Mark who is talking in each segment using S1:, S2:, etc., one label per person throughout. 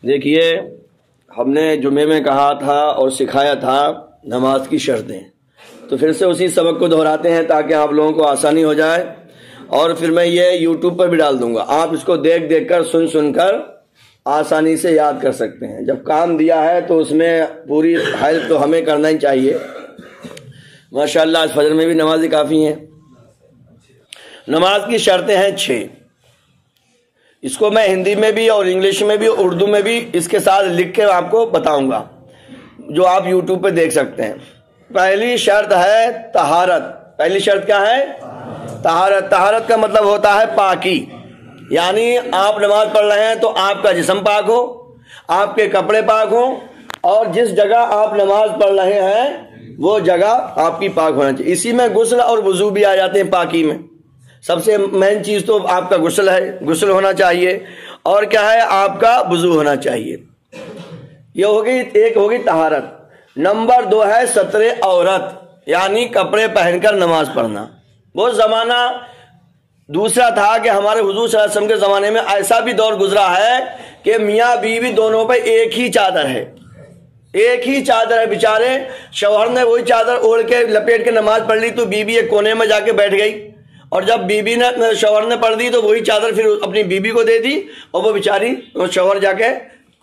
S1: دیکھیے، ہم نے جمعے میں کہا تھا اور سکھایا تھا نماز کی شرطیں، تو پھر سے اسی سبق کو دہراتے ہیں تاکہ آپ لوگوں کو آسانی ہو جائے، اور پھر میں یہ یوٹیوب پر بھی ڈال دوں گا، آپ اس کو دیکھ دیکھ کر سن کر آسانی سے یاد کر سکتے ہیں۔ جب کام دیا ہے تو اس میں پوری ہیلپ تو ہمیں کرنا ہی چاہیے۔ ماشاءاللہ آج فجر میں بھی نمازی کافی ہیں۔ نماز کی شرطیں ہیں 6، اس کو میں ہندی میں بھی اور انگلش میں بھی اردو میں بھی اس کے ساتھ لکھ کے آپ کو بتاؤں گا، جو آپ یوٹیوب پہ دیکھ سکتے ہیں۔ پہلی شرط ہے طہارت۔ پہلی شرط کیا ہے؟ طہارت۔ طہارت کا مطلب ہوتا ہے پاکی، یعنی آپ نماز پڑھ رہے ہیں تو آپ کا جسم پاک ہو، آپ کے کپڑے پاک ہوں، اور جس جگہ آپ نماز پڑھ رہے ہیں وہ جگہ آپ کی پاک ہونا چاہیے۔ اسی میں غسل اور وضو بھی آ جاتے ہیں پاکی میں۔ سب سے مین چیز تو آپ کا غسل ہے، غسل ہونا چاہیے، اور کیا ہے؟ آپ کا وضو ہونا چاہیے۔ یہ ہوگی ایک، ہوگی طہارت۔ نمبر 2 ہے ستر عورت، یعنی کپڑے پہن کر نماز پڑھنا۔ وہ زمانہ دوسرا تھا کہ ہمارے حضور صلی اللہ علیہ وسلم کے زمانے میں ایسا بھی دور گزرا ہے کہ میاں بیوی دونوں پہ ایک ہی چادر ہے، ایک ہی چادر ہے۔ بیچارے شوہر نے وہی چادر اوڑھ کے لپیٹ کے نماز پڑھ لی تو بیوی ایک کونے میں جا کے بیٹھ گئی، اور جب بیوی نے شوہر نے پڑھ دی تو وہی چادر پھر اپنی بیوی کو دے دی، اور وہ بیچاری وہ شوہر جا کے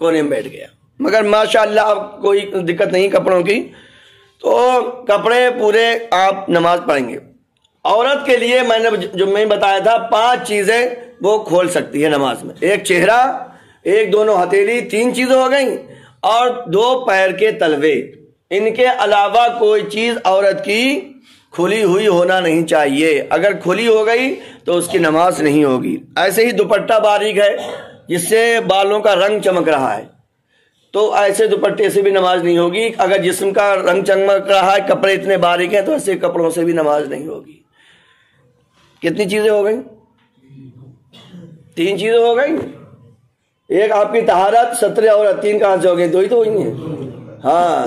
S1: کونے میں بیٹھ گیا۔ مگر ماشاءاللہ اب کوئی دقت نہیں کپڑوں کی، تو کپڑے پورے آپ نماز پڑھیں گے۔ عورت کے لیے میں نے جو میں بتایا تھا 5 چیزیں وہ کھول سکتی ہے نماز میں۔ ایک چہرہ، ایک دونوں ہتھیلی، 3 چیزیں ہو گئیں، اور 2 پیر کے تلوے۔ ان کے علاوہ کوئی چیز عورت کی کھلی ہوئی ہونا نہیں چاہیے۔ اگر کھلی ہو گئی تو اس کی نماز نہیں ہوگی۔ ایسے ہی دوپٹہ باریک ہے جس سے بالوں کا رنگ چمک رہا ہے، تو ایسے دوپٹے سے بھی نماز نہیں ہوگی۔ اگر جسم کا رنگ چمک رہا ہے، کپڑے اتنے باریک ہیں، تو ایسے کپڑوں سے بھی نماز نہیں ہوگی۔ کتنی چیزیں ہو گئیں؟ 3 چیزیں ہو گئیں۔ ایک آپ کی طہارت، ستر عورت، 3 کہاں سے ہو گئی؟ 2 ہی تو ہوئی ہیں۔ ہاں،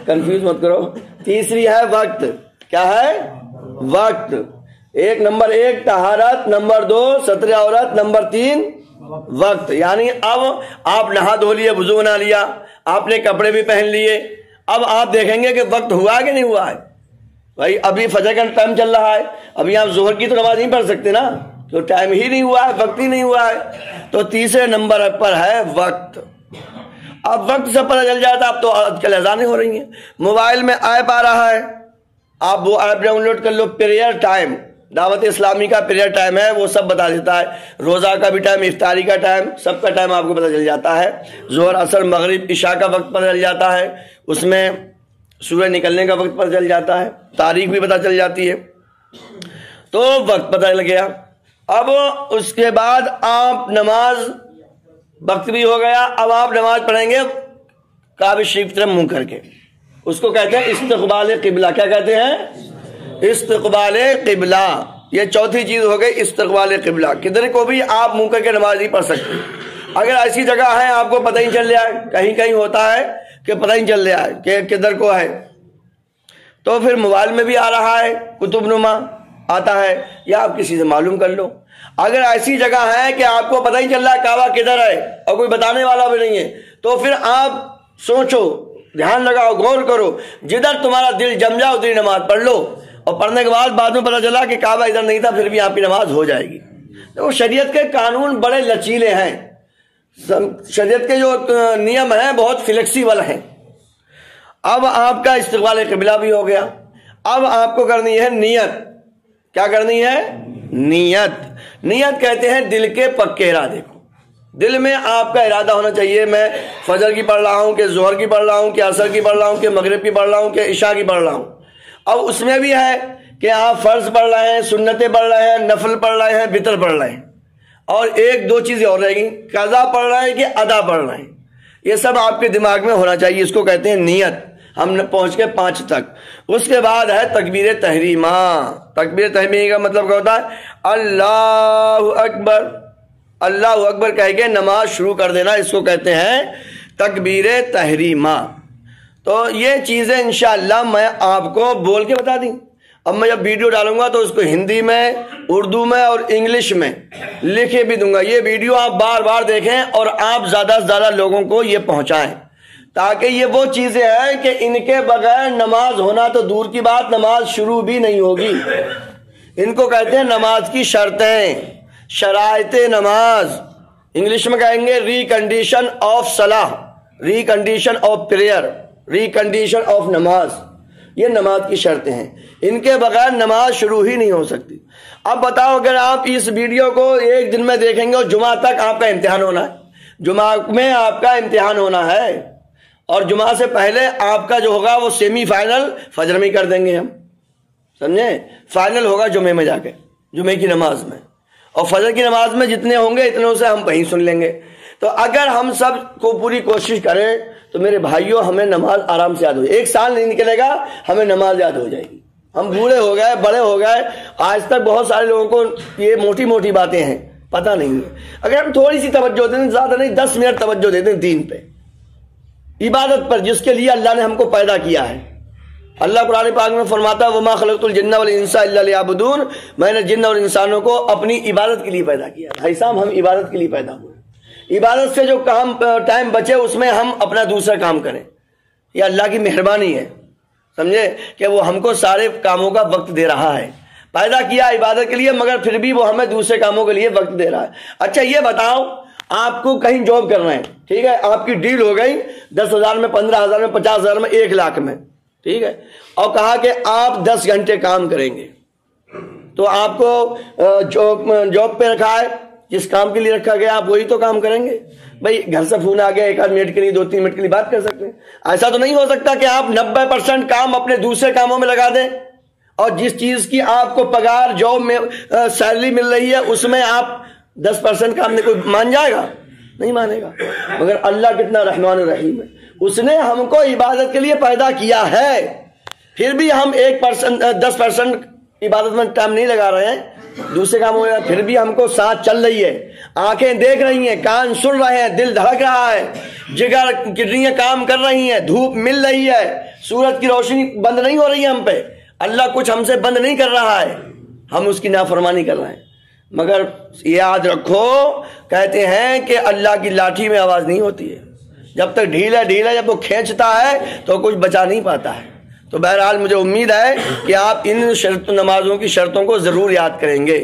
S1: کنفیوز مت کرو۔ تیسری ہے وقت۔ کیا ہے؟ وقت۔ نمبر 1 طہارت، نمبر 2 ستر عورت، نمبر 3 وقت۔ یعنی اب آپ نہا دھو لیے، وضو بنا لیا، آپ نے کپڑے بھی پہن لیے، اب آپ دیکھیں گے کہ وقت ہوا کہ نہیں ہوا ہے۔ بھائی ابھی فجر کا ٹائم چل رہا ہے، ابھی آپ ظہر کی تو نماز نہیں پڑھ سکتے نا، تو ٹائم ہی نہیں ہوا ہے، وقت ہی نہیں ہوا ہے۔ تو تیسرے نمبر پر ہے وقت۔ اب وقت سے پتہ چل جاتا، اب تو آج کل اذانیں ہو رہی ہیں، موبائل میں ایپ آ رہا ہے، آپ وہ ایپ ڈاؤن لوڈ کر لو، پریئر ٹائم، دعوت اسلامی کا پریئر ٹائم ہے، وہ سب بتا دیتا ہے، روزہ کا بھی ٹائم، افطاری کا ٹائم، سب کا ٹائم آپ کو پتہ چل جاتا ہے۔ ظہر، عصر، مغرب، عشاء کا وقت پتہ چل جاتا ہے، اس میں سورج نکلنے کا وقت پتہ چل جاتا ہے، تاریخ بھی پتہ چل جاتی ہے، تو وقت پتہ چل گیا۔ اب اس کے بعد آپ نماز، وقت بھی ہو گیا، اب آپ نماز پڑھیں گے کعبہ شریف طرف منہ کر کے، اس کو کہتے ہیں استقبال قبلہ۔ کیا کہتے ہیں؟ استقبال قبلہ۔ یہ چوتھی چیز ہو گئی، استقبال قبلہ۔ کدھر کو بھی آپ منہ کر کے نماز نہیں پڑھ سکتے۔ اگر ایسی جگہ ہے آپ کو پتہ ہی چل رہا ہے، کہیں کہیں ہوتا ہے کہ پتہ ہی چل رہا ہے کہ کدھر کو ہے، تو پھر موبائل میں بھی آ رہا ہے، کتب نما آتا ہے، یا آپ کسی سے معلوم کر لو۔ اگر ایسی جگہ ہے کہ آپ کو پتہ ہی چل رہا ہے کعبہ کدھر ہے اور کوئی بتانے والا بھی نہیں ہے، تو پھر آپ سوچو، دھیان لگاؤ، غور کرو، جدھر تمہارا دل جم جائے ادھر نماز پڑھ لو، اور پڑھنے کے بعد میں پتہ چلا کہ کعبہ ادھر نہیں تھا، پھر بھی آپ کی نماز ہو جائے گی۔ تو شریعت کے قانون بڑے لچیلے ہیں، شریعت کے جو نیم ہیں بہت فلیکسیبل ہیں۔ اب آپ کا استقبال قبلہ بھی ہو گیا، اب آپ کو کرنی ہے نیت۔ کیا کرنی ہے؟ نیت۔ نیت کہتے ہیں دل کے پکے ارادے کو۔ دل میں آپ کا ارادہ ہونا چاہیے، میں فجر کی پڑھ رہا ہوں، کہ ظہر کی پڑھ رہا ہوں، کہ عصر کی پڑھ رہا ہوں، کہ مغرب کی پڑھ رہا ہوں، کہ عشاء کی پڑھ رہا ہوں۔ اب اس میں بھی ہے کہ آپ فرض پڑھ رہے ہیں، سنتیں پڑھ رہے ہیں، نفل پڑھ رہے ہیں، وتر پڑھ رہے ہیں، اور 1-2 چیزیں اور رہ گئی، قضا پڑھ رہے ہیں کہ ادا پڑھ رہے ہیں۔ یہ سب آپ کے دماغ میں ہونا چاہیے، اس کو کہتے ہیں نیت۔ ہم نے پہنچ کے 5 تک۔ اس کے بعد ہے تکبیر تحریمہ۔ تکبیر تحریمہ کا مطلب کیا ہوتا ہے؟ اللہ اکبر۔ اللہ اکبر کہہ کے نماز شروع کر دینا، اس کو کہتے ہیں تکبیر تحریمہ۔ تو یہ چیزیں انشاءاللہ میں آپ کو بول کے بتا دیں، اب میں جب ویڈیو ڈالوں گا تو اس کو ہندی میں، اردو میں اور انگلش میں لکھے بھی دوں گا. یہ ویڈیو آپ بار بار دیکھیں اور آپ زیادہ سے زیادہ لوگوں کو یہ پہنچائیں، تاکہ یہ وہ چیزیں ہیں کہ ان کے بغیر نماز ہونا تو دور کی بات، نماز شروع بھی نہیں ہوگی. ان کو کہتے ہیں نماز کی شرطیں، شرائط نماز. انگلش میں کہیں گے ریکنڈیشن آف صلاح، recondition of prayer, recondition of نماز. یہ نماز کی شرطیں ہیں، ان کے بغیر نماز شروع ہی نہیں ہو سکتی. اب بتاؤ اگر آپ اس ویڈیو کو ایک دن میں دیکھیں گے اور جمعہ تک آپ کا امتحان ہونا ہے، جمعہ میں آپ کا امتحان ہونا ہے، اور جمعہ سے پہلے آپ کا جو ہوگا وہ سیمی فائنل فجر میں کر دیں گے ہم، سمجھے؟ فائنل ہوگا جمعے میں جا کے، جمعے کی نماز میں، اور فجر کی نماز میں جتنے ہوں گے اتنے سے ہم وہیں سن لیں گے. تو اگر ہم سب کو پوری کوشش کریں تو میرے بھائیوں ہمیں نماز آرام سے یاد ہو جائے. ایک سال نہیں نکلے گا ہمیں نماز یاد ہو جائے گی. ہم بوڑھے ہو گئے، بڑے ہو گئے، آج تک بہت سارے لوگوں کو یہ موٹی موٹی باتیں ہیں پتہ نہیں ہے. اگر ہم تھوڑی سی توجہ دیں، زیادہ نہیں 10 منٹ توجہ دے دیں دین پہ، عبادت پر، جس کے لیے اللہ نے ہم کو پیدا کیا ہے. اللہ قرآن پاک میں فرماتا ہے وَمَا خَلَقْتُ الْجِنَّ وَالْإِنسَ إِلَّا لِيَعْبُدُونَ، میں نے جن اور انسانوں کو اپنی عبادت کے لیے پیدا کیا. بھائی صاحب ہم عبادت کے لیے پیدا ہوئے، عبادت سے جو کام ٹائم بچے اس میں ہم اپنا دوسرا کام کریں. یہ اللہ کی مہربانی ہے، سمجھے، کہ وہ ہم کو سارے کاموں کا وقت دے رہا ہے. پیدا کیا عبادت کے لیے مگر پھر بھی وہ ہمیں دوسرے کاموں کے لیے وقت دے رہا ہے. اچھا یہ بتاؤ، آپ کو کہیں جاب کرنا ہے، ٹھیک ہے، آپ کی ڈیل ہو گئی 10,000 میں، 15,000 میں، 50,000 میں، 1 لاکھ میں، ٹھیک ہے، اور کہا کہ آپ 10 گھنٹے کام کریں گے. تو آپ کو جاب پہ رکھا ہے، جس کام کے لیے رکھا گیا آپ وہی تو کام کریں گے. بھائی گھر سے فون آ گیا، 1 منٹ کے لیے 2-3 منٹ کے لیے بات کر سکتے ہیں. ایسا تو نہیں ہو سکتا کہ آپ 90% کام اپنے دوسرے کاموں میں لگا دیں، اور جس چیز کی آپ کو پگار جاب میں سیلری مل رہی ہے اس میں آپ 10% کام میں، کوئی مان جائے گا؟ نہیں مانے گا. مگر اللہ کتنا رحمان الرحیم ہے، اس نے ہم کو عبادت کے لیے پیدا کیا ہے، پھر بھی ہم 10% عبادت میں ٹائم نہیں لگا رہے ہیں، دوسرے کاموں میں، پھر بھی ہم کو ساتھ چل رہی ہے. آنکھیں دیکھ رہی ہیں، کان سن رہے ہیں، دل دھڑک رہا ہے، جگر کڈنیاں کام کر رہی ہیں، دھوپ مل رہی ہے، سورج کی روشنی بند نہیں ہو رہی ہے ہم پہ. اللہ کچھ ہم سے بند نہیں کر رہا ہے، ہم اس کی نافرمانی کر رہے ہیں. مگر یاد رکھو، کہتے ہیں کہ اللہ کی لاٹھی میں آواز نہیں ہوتی ہے. جب تک ڈھیل ہے، جب وہ کھینچتا ہے تو کچھ بچا نہیں پاتا ہے. تو بہرحال مجھے امید ہے کہ آپ ان نمازوں کی شرطوں کو ضرور یاد کریں گے.